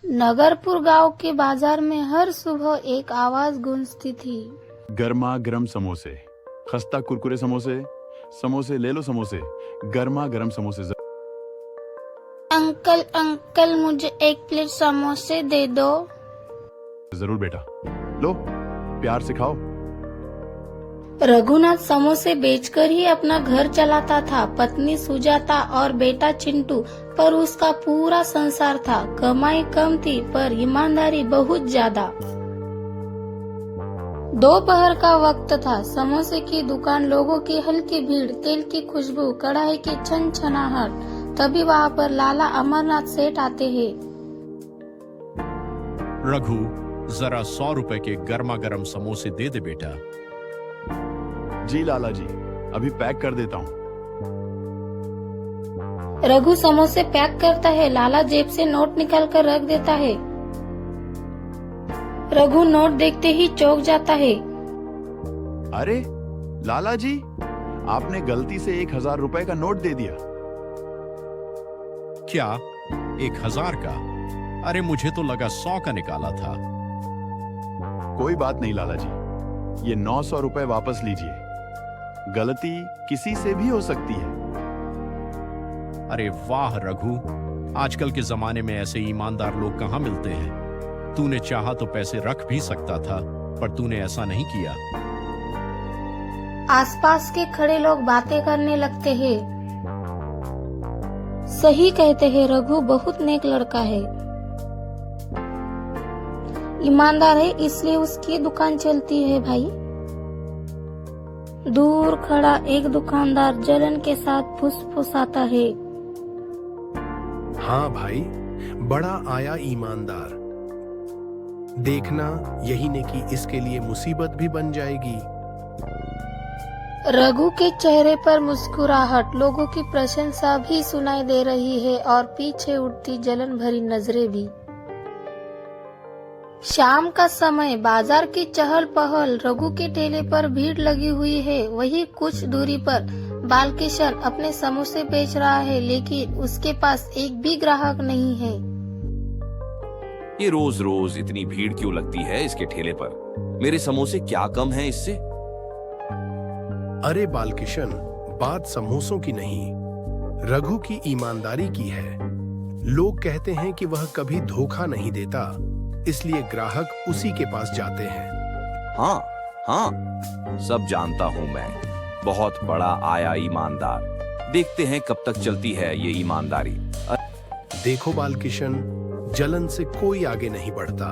नगरपुर गांव के बाजार में हर सुबह एक आवाज गूंजती थी। गर्मा गर्म समोसे, खस्ता कुरकुरे समोसे, समोसे ले लो समोसे, गर्मा गर्म समोसे अंकल अंकल मुझे एक प्लेट समोसे दे दो। जरूर बेटा, लो प्यार से खाओ। रघुनाथ समोसे बेचकर ही अपना घर चलाता था। पत्नी सुजाता और बेटा चिंटू पर उसका पूरा संसार था। कमाई कम थी पर ईमानदारी बहुत ज्यादा। दोपहर का वक्त था। समोसे की दुकान, लोगों की हल्की भीड़, तेल की खुशबू, कढ़ाई की छनछनाहट। तभी वहाँ पर लाला अमरनाथ सेठ आते हैं। रघु, जरा 100 रुपए के गर्मा गर्म समोसे दे दे बेटा। जी लाला जी, अभी पैक कर देता हूँ। रघु समोसे पैक करता है। लाला जेब से नोट निकाल कर रख देता है। रघु नोट देखते ही चौंक जाता है। अरे लाला जी, आपने गलती से 1000 रुपए का नोट दे दिया। क्या 1000 का? अरे मुझे तो लगा 100 का निकाला था। कोई बात नहीं लाला जी, ये 900 रुपए वापस लीजिए। गलती किसी से भी हो सकती है। अरे वाह रघु, आजकल के जमाने में ऐसे ईमानदार लोग कहाँ मिलते हैं। तूने चाहा तो पैसे रख भी सकता था, पर तूने ऐसा नहीं किया। आसपास के खड़े लोग बातें करने लगते हैं। सही कहते हैं, रघु बहुत नेक लड़का है। ईमानदार है, इसलिए उसकी दुकान चलती है भाई। दूर खड़ा एक दुकानदार जलन के साथ फुसफुसाता है। हाँ भाई, बड़ा आया ईमानदार। देखना, यही ने कि इसके लिए मुसीबत भी बन जाएगी। रघु के चेहरे पर मुस्कुराहट, लोगों की प्रशंसा भी सुनाई दे रही है और पीछे उठती जलन भरी नजरें भी। शाम का समय, बाजार की चहल पहल, रघु के ठेले पर भीड़ लगी हुई है। वही कुछ दूरी पर बालकिशन अपने समोसे बेच रहा है, लेकिन उसके पास एक भी ग्राहक नहीं है। ये रोज रोज इतनी भीड़ क्यों लगती है इसके ठेले पर? मेरे समोसे क्या कम है इससे? अरे बालकिशन, बात समोसों की नहीं, रघु की ईमानदारी की है। लोग कहते हैं कि वह कभी धोखा नहीं देता, इसलिए ग्राहक उसी के पास जाते हैं। हाँ हाँ, सब जानता हूँ मैं। बहुत बड़ा आया ईमानदार। देखते हैं कब तक चलती है ये ईमानदारी। देखो बालकिशन, जलन से कोई आगे नहीं बढ़ता।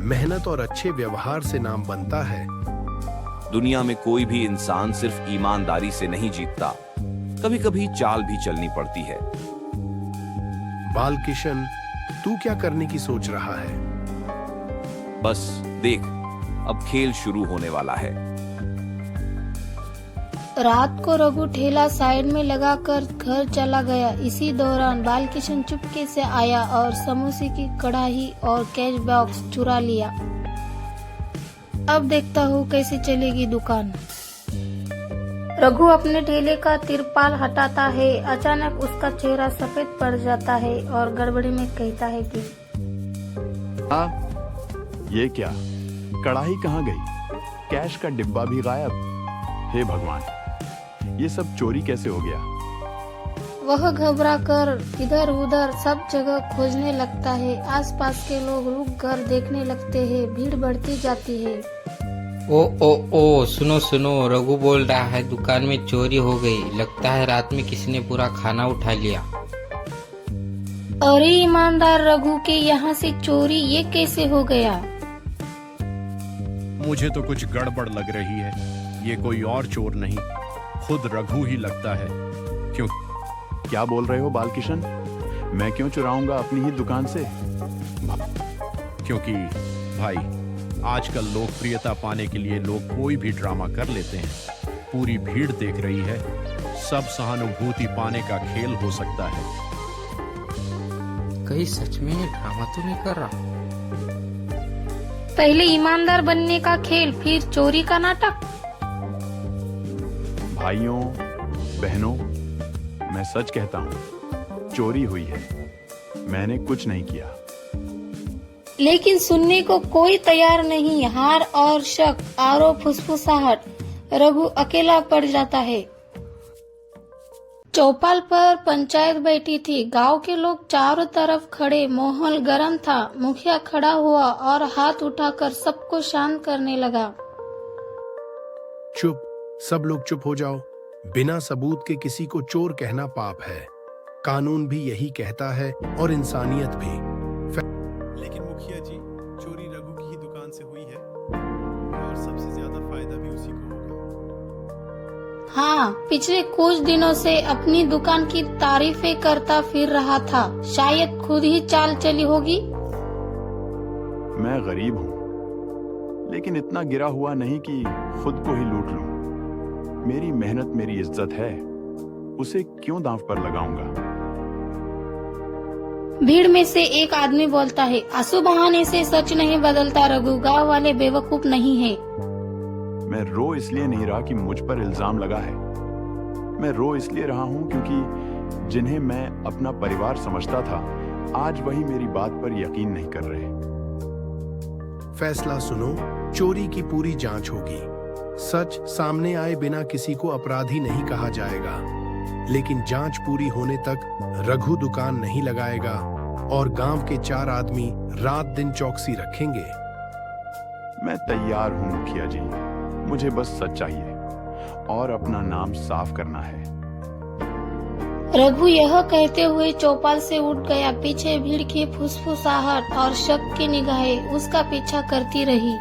मेहनत और अच्छे व्यवहार से नाम बनता है। दुनिया में कोई भी इंसान सिर्फ ईमानदारी से नहीं जीतता, कभी कभी चाल भी चलनी पड़ती है। बालकिशन, तू क्या करने की सोच रहा है? बस देख, अब खेल शुरू होने वाला है। रात को रघु ठेला साइड में लगाकर घर चला गया। इसी दौरान बालकिशन चुपके से आया और समोसे की कढ़ाई और कैश बॉक्स चुरा लिया। अब देखता हूँ कैसे चलेगी दुकान। रघु अपने ठेले का तिरपाल हटाता है। अचानक उसका चेहरा सफेद पड़ जाता है और गड़बड़ी में कहता है कि ये क्या, कढ़ाई कहाँ गई? कैश का डिब्बा भी गायब। हे भगवान, ये सब चोरी कैसे हो गया? वह घबरा कर इधर उधर सब जगह खोजने लगता है। आसपास के लोग रुक कर देखने लगते हैं। भीड़ बढ़ती जाती है। ओ सुनो सुनो, रघु बोल रहा है दुकान में चोरी हो गई। लगता है रात में किसी ने पूरा खाना उठा लिया। अरे ईमानदार रघु के यहाँ से चोरी, ये कैसे हो गया? मुझे तो कुछ गड़बड़ लग रही है। ये कोई और चोर नहीं, खुद रघु ही लगता है। क्यों? क्या बोल रहे हो बालकिशन? मैं क्यों चुराऊंगा अपनी ही दुकान से? क्योंकि भाई, आजकल लोकप्रियता पाने के लिए लोग कोई भी ड्रामा कर लेते हैं। पूरी भीड़ देख रही है, सब सहानुभूति पाने का खेल हो सकता है। कहीं सच में ये ड्रामा तो नहीं कर रहा? पहले ईमानदार बनने का खेल, फिर चोरी का नाटक। भाइयों बहनों, मैं सच कहता हूँ, चोरी हुई है। मैंने कुछ नहीं किया। लेकिन सुनने को कोई तैयार नहीं। हार और शक, आरोप, फुसफुसाहट, रघु अकेला पड़ जाता है। चौपाल पर पंचायत बैठी थी। गांव के लोग चारों तरफ खड़े। माहौल गर्म था। मुखिया खड़ा हुआ और हाथ उठाकर सबको शांत करने लगा। चुप, सब लोग चुप हो जाओ। बिना सबूत के किसी को चोर कहना पाप है। कानून भी यही कहता है और इंसानियत भी। लेकिन मुखिया जी, चोरी रघु की ही दुकान से हुई है और सबसे ज्यादा फायदा भी उसी को होगा। हाँ, पिछले कुछ दिनों से अपनी दुकान की तारीफें करता फिर रहा था। शायद खुद ही चाल चली होगी। मैं गरीब हूँ, लेकिन इतना गिरा हुआ नहीं कि खुद को ही लूट लूं। मेरी मेहनत मेरी इज्जत है, उसे क्यों दांव पर लगाऊंगा। भीड़ में से एक आदमी बोलता है, आंसू बहाने से सच नहीं बदलता रघु। गांव वाले बेवकूफ नहीं है। मैं रो इसलिए नहीं रहा कि मुझ पर इल्जाम लगा है। मैं रो इसलिए रहा हूं क्योंकि जिन्हें मैं अपना परिवार समझता था, आज वही मेरी बात पर यकीन नहीं कर रहे। फैसला सुनो, चोरी की पूरी जांच होगी। सच सामने आए बिना किसी को अपराधी नहीं कहा जाएगा। लेकिन जांच पूरी होने तक रघु दुकान नहीं लगाएगा और गांव के 4 आदमी रात दिन चौकसी रखेंगे। मैं तैयार हूं मुखिया जी, मुझे बस सच चाहिए और अपना नाम साफ करना है। रघु यह कहते हुए चौपाल से उठ गया। पीछे भीड़ की फुसफुसाहट और शक की निगाहें उसका पीछा करती रही।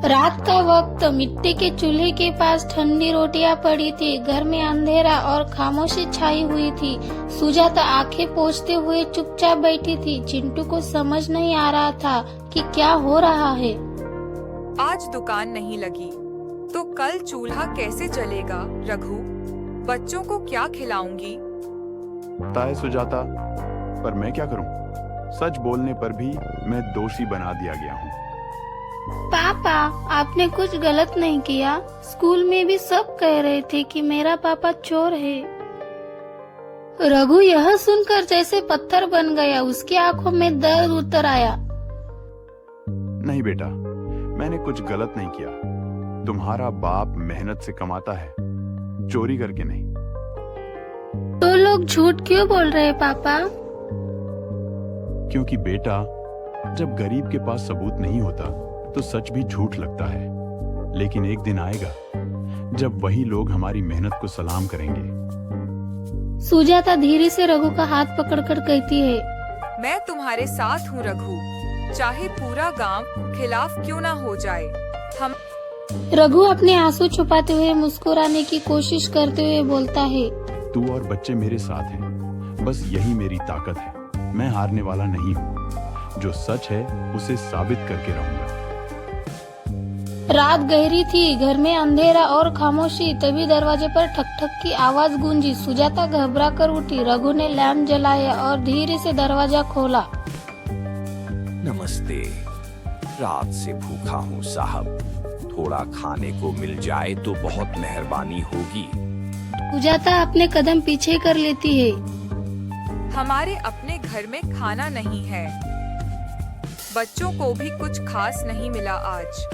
रात का वक्त, मिट्टी के चूल्हे के पास ठंडी रोटियां पड़ी थी। घर में अंधेरा और खामोशी छाई हुई थी। सुजाता आंखें पोंछते हुए चुपचाप बैठी थी। चिंटू को समझ नहीं आ रहा था कि क्या हो रहा है। आज दुकान नहीं लगी तो कल चूल्हा कैसे चलेगा रघु? बच्चों को क्या खिलाऊंगी? पता है सुजाता, पर मैं क्या करूं? सच बोलने पर भी मैं दोषी बना दिया गया हूं। पापा, आपने कुछ गलत नहीं किया। स्कूल में भी सब कह रहे थे कि मेरा पापा चोर है। रघु यह सुनकर जैसे पत्थर बन गया। उसकी आंखों में दर्द उतर आया। नहीं बेटा, मैंने कुछ गलत नहीं किया। तुम्हारा बाप मेहनत से कमाता है, चोरी करके नहीं। तो लोग झूठ क्यों बोल रहे हैं पापा? क्योंकि बेटा, जब गरीब के पास सबूत नहीं होता तो सच भी झूठ लगता है। लेकिन एक दिन आएगा जब वही लोग हमारी मेहनत को सलाम करेंगे। सुजाता धीरे से रघु का हाथ पकड़कर कहती है, मैं तुम्हारे साथ हूँ रघु, चाहे पूरा गांव खिलाफ क्यों ना हो जाए। हम रघु अपने आंसू छुपाते हुए मुस्कुराने की कोशिश करते हुए बोलता है, तू और बच्चे मेरे साथ हैं, बस यही मेरी ताकत है। मैं हारने वाला नहीं हूँ। जो सच है उसे साबित करके रहूंगा। रात गहरी थी। घर में अंधेरा और खामोशी। तभी दरवाजे पर ठक ठक की आवाज गूंजी। सुजाता घबरा कर उठी। रघु ने लैंप जलाया और धीरे से दरवाजा खोला। नमस्ते, रात से भूखा हूँ साहब, थोड़ा खाने को मिल जाए तो बहुत मेहरबानी होगी। सुजाता अपने कदम पीछे कर लेती है। हमारे अपने घर में खाना नहीं है, बच्चों को भी कुछ खास नहीं मिला आज।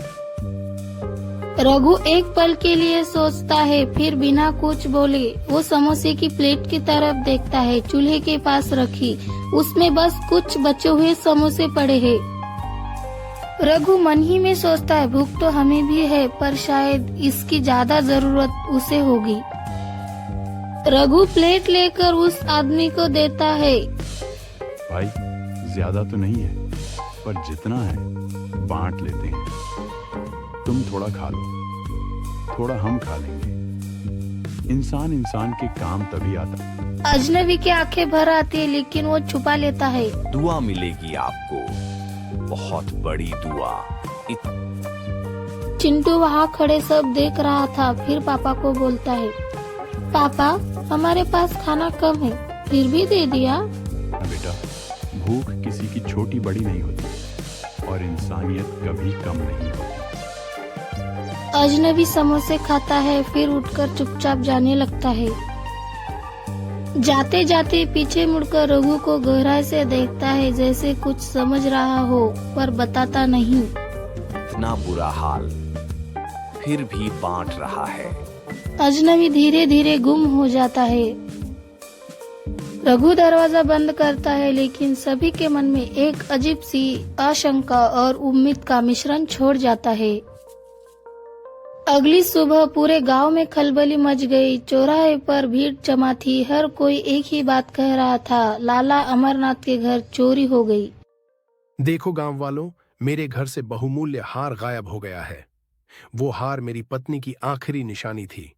रघु एक पल के लिए सोचता है, फिर बिना कुछ बोले वो समोसे की प्लेट की तरफ देखता है, चूल्हे के पास रखी। उसमें बस कुछ बचे हुए समोसे पड़े हैं। रघु मन ही में सोचता है, भूख तो हमें भी है, पर शायद इसकी ज्यादा जरूरत उसे होगी। रघु प्लेट लेकर उस आदमी को देता है। भाई, ज्यादा तो नहीं है, पर जितना है बांट लेते हैं। तुम थोड़ा खा लो, थोड़ा हम खा लेंगे। इंसान इंसान के काम तभी आता। अजनबी की आंखें भर आती है, लेकिन वो छुपा लेता है। दुआ मिलेगी आपको, बहुत बड़ी दुआ। चिंटू वहाँ खड़े सब देख रहा था। फिर पापा को बोलता है, पापा हमारे पास खाना कम है, फिर भी दे दिया। बेटा, भूख किसी की छोटी बड़ी नहीं होती और इंसानियत कभी कम नहीं होती। अजनबी समोसे खाता है, फिर उठकर चुपचाप जाने लगता है। जाते जाते पीछे मुड़कर रघु को गहराई से देखता है, जैसे कुछ समझ रहा हो पर बताता नहीं। इतना बुरा हाल, फिर भी बांट रहा है। अजनबी धीरे धीरे गुम हो जाता है। रघु दरवाजा बंद करता है, लेकिन सभी के मन में एक अजीब सी आशंका और उम्मीद का मिश्रण छोड़ जाता है। अगली सुबह पूरे गांव में खलबली मच गई। चौराहे पर भीड़ जमा थी। हर कोई एक ही बात कह रहा था, लाला अमरनाथ के घर चोरी हो गई। देखो गांव वालों, मेरे घर से बहुमूल्य हार गायब हो गया है। वो हार मेरी पत्नी की आखिरी निशानी थी।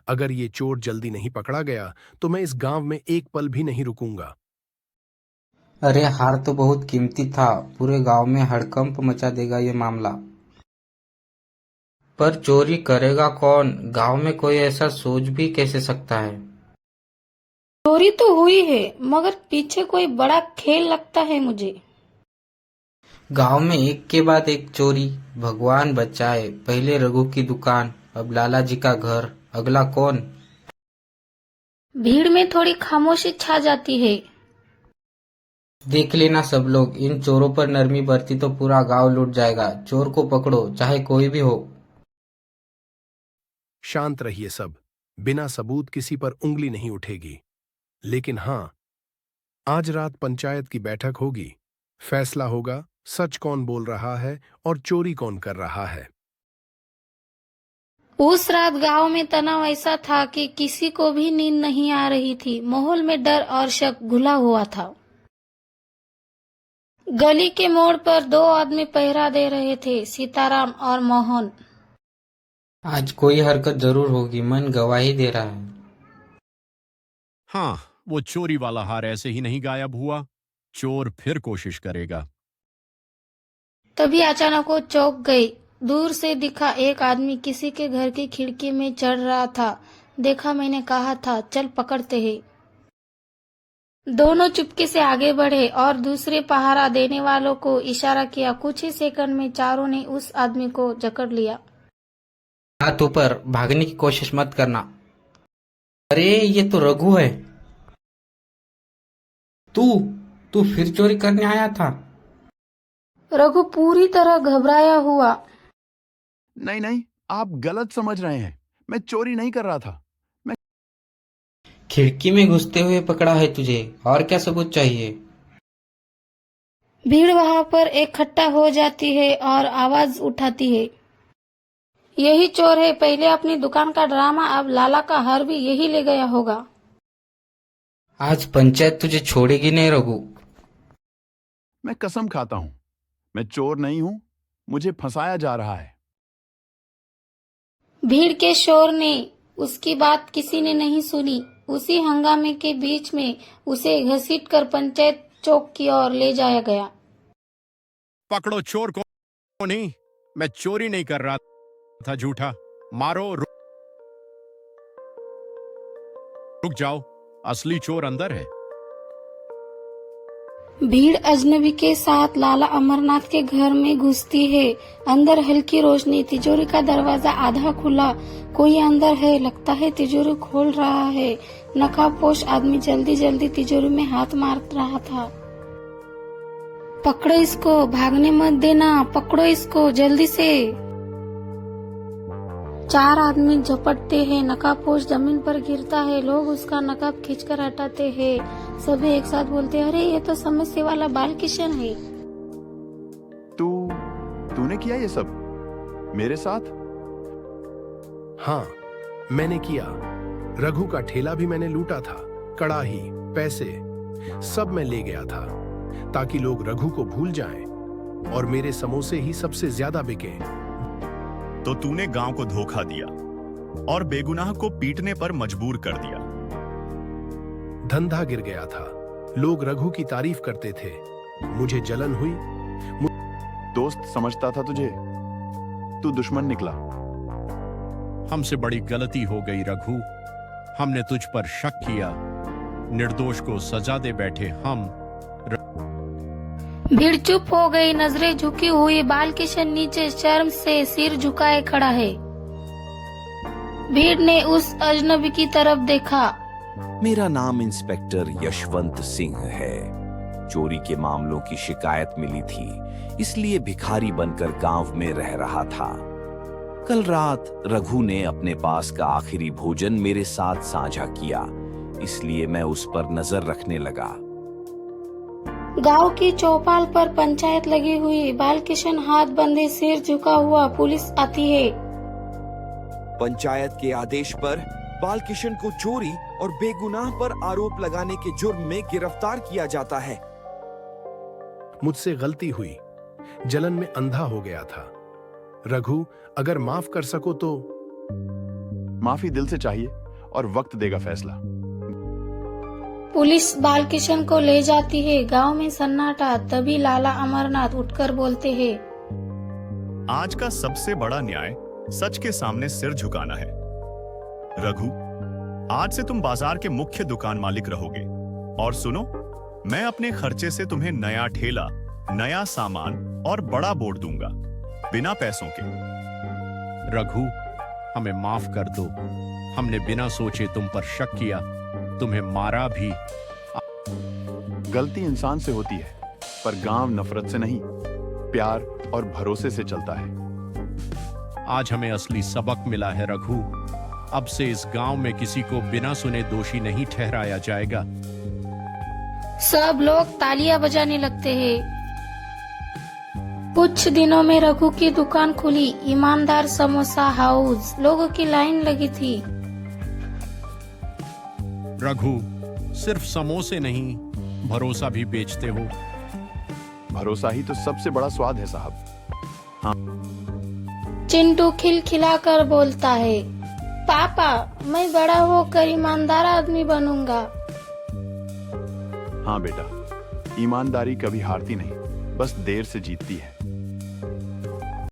अगर ये चोर जल्दी नहीं पकड़ा गया तो मैं इस गांव में एक पल भी नहीं रुकूंगा। अरे हार तो बहुत कीमती था, पूरे गांव में हड़कंप मचा देगा ये मामला। पर चोरी करेगा कौन? गांव में कोई ऐसा सोच भी कैसे सकता है? चोरी तो हुई है, मगर पीछे कोई बड़ा खेल लगता है मुझे। गांव में एक के बाद एक चोरी, भगवान बचाए। पहले रघु की दुकान, अब लाला जी का घर, अगला कौन? भीड़ में थोड़ी खामोशी छा जाती है। देख लेना सब लोग, इन चोरों पर नरमी बरती तो पूरा गांव लूट जाएगा। चोर को पकड़ो, चाहे कोई भी हो। शांत रहिए सब, बिना सबूत किसी पर उंगली नहीं उठेगी। लेकिन हाँ, आज रात पंचायत की बैठक होगी। फैसला होगा सच कौन बोल रहा है और चोरी कौन कर रहा है। उस रात गांव में तनाव ऐसा था कि किसी को भी नींद नहीं आ रही थी। माहौल में डर और शक घुला हुआ था। गली के मोड़ पर दो आदमी पहरा दे रहे थे, सीताराम और मोहन। आज कोई हरकत जरूर होगी, मन गवाही दे रहा है। हाँ, वो चोरी वाला हार ऐसे ही नहीं गायब हुआ। चोर फिर कोशिश करेगा। तभी अचानक वो चौंक गई। दूर से दिखा एक आदमी किसी के घर की खिड़की में चढ़ रहा था। देखा, मैंने कहा था चल पकड़ते हैं। दोनों चुपके से आगे बढ़े और दूसरे पहरा देने वालों को इशारा किया। कुछ ही सेकंड में चारों ने उस आदमी को जकड़ लिया। हाथ ऊपर, भागने की कोशिश मत करना। अरे ये तो रघु है। तू फिर चोरी करने आया था? रघु पूरी तरह घबराया हुआ। नहीं नहीं, आप गलत समझ रहे हैं। मैं चोरी नहीं कर रहा था। खिड़की में घुसते हुए पकड़ा है तुझे, और क्या सबूत चाहिए? भीड़ वहां पर इकट्ठा हो जाती है और आवाज उठाती है, यही चोर है। पहले अपनी दुकान का ड्रामा, अब लाला का हार भी यही ले गया होगा। आज पंचायत तुझे छोड़ेगी नहीं रघु। मैं कसम खाता हूं, मैं चोर नहीं हूं। मुझे फंसाया जा रहा है। भीड़ के शोर ने उसकी बात किसी ने नहीं सुनी। उसी हंगामे के बीच में उसे घसीटकर पंचायत चौक की ओर ले जाया गया। पकड़ो चोर को। नहीं, मैं चोरी नहीं कर रहा था। झूठा। मारो। रुक जाओ, असली चोर अंदर है। भीड़ अजनबी के साथ लाला अमरनाथ के घर में घुसती है। अंदर हल्की रोशनी, तिजोरी का दरवाजा आधा खुला। कोई अंदर है, लगता है तिजोरी खोल रहा है। नकाबपोश आदमी जल्दी जल्दी तिजोरी में हाथ मार रहा था। पकड़ो इसको, भागने मत देना, पकड़ो इसको जल्दी से। चार आदमी झपटते हैं। नकाबपोश जमीन पर गिरता है। लोग उसका नकाब खींचकर हटाते हैं। सभी एक साथ बोलते हैं, अरे ये तो समस्या वाला बाल किशन है। तूने किया ये सब मेरे साथ? हाँ, मैंने किया। रघु का ठेला भी मैंने लूटा था। कड़ाही, पैसे सब मैं ले गया था, ताकि लोग रघु को भूल जाएं और मेरे समोसे ही सबसे ज्यादा बिके। तो तूने गांव को धोखा दिया और बेगुनाह को पीटने पर मजबूर कर दिया। धंधा गिर गया था। लोग रघु की तारीफ करते थे। मुझे जलन हुई। दोस्त समझता था तुझे, तू दुश्मन निकला। हमसे बड़ी गलती हो गई रघु। हमने तुझ पर शक किया। निर्दोष को सजा दे बैठे हम। भीड़ चुप हो गई। नजरें झुकी हुई। बाल किशन नीचे शर्म से सिर झुकाए खड़ा है। भीड़ ने उस अजनबी की तरफ देखा। मेरा नाम इंस्पेक्टर यशवंत सिंह है। चोरी के मामलों की शिकायत मिली थी, इसलिए भिखारी बनकर गांव में रह रहा था। कल रात रघु ने अपने पास का आखिरी भोजन मेरे साथ साझा किया, इसलिए मैं उस पर नजर रखने लगा। गांव की चौपाल पर पंचायत लगी हुई। बालकिशन हाथ बंधे सिर झुका हुआ। पुलिस आती है। पंचायत के आदेश पर बालकिशन को चोरी और बेगुनाह पर आरोप लगाने के जुर्म में गिरफ्तार किया जाता है। मुझसे गलती हुई, जलन में अंधा हो गया था। रघु, अगर माफ कर सको तो। माफी दिल से चाहिए और वक्त देगा फैसला। पुलिस बालकिशन को ले जाती है। गांव में सन्नाटा। तभी लाला अमरनाथ उठकर बोलते हैं, आज का सबसे बड़ा न्याय सच के सामने सिर झुकाना है। रघु, आज से तुम बाजार के मुख्य दुकान मालिक रहोगे। और सुनो, मैं अपने खर्चे से तुम्हें नया ठेला, नया सामान और बड़ा बोर्ड दूंगा, बिना पैसों के। रघु, हमें माफ कर दो। हमने बिना सोचे तुम पर शक किया, तुम्हें मारा भी। गलती इंसान से होती है, पर गांव नफरत से नहीं, प्यार और भरोसे से चलता है। आज हमें असली सबक मिला है रघु। अब से इस गांव में किसी को बिना सुने दोषी नहीं ठहराया जाएगा। सब लोग तालियां बजाने लगते हैं। कुछ दिनों में रघु की दुकान खुली। ईमानदार समोसा हाउस। लोगों की लाइन लगी थी। रघु, सिर्फ समोसे नहीं, भरोसा भी बेचते हो। भरोसा ही तो सबसे बड़ा स्वाद है साहब। चिंटू खिलखिलाकर बोलता है, पापा, मैं बड़ा होकर ईमानदार आदमी बनूंगा। हाँ बेटा, ईमानदारी कभी हारती नहीं, बस देर से जीतती है।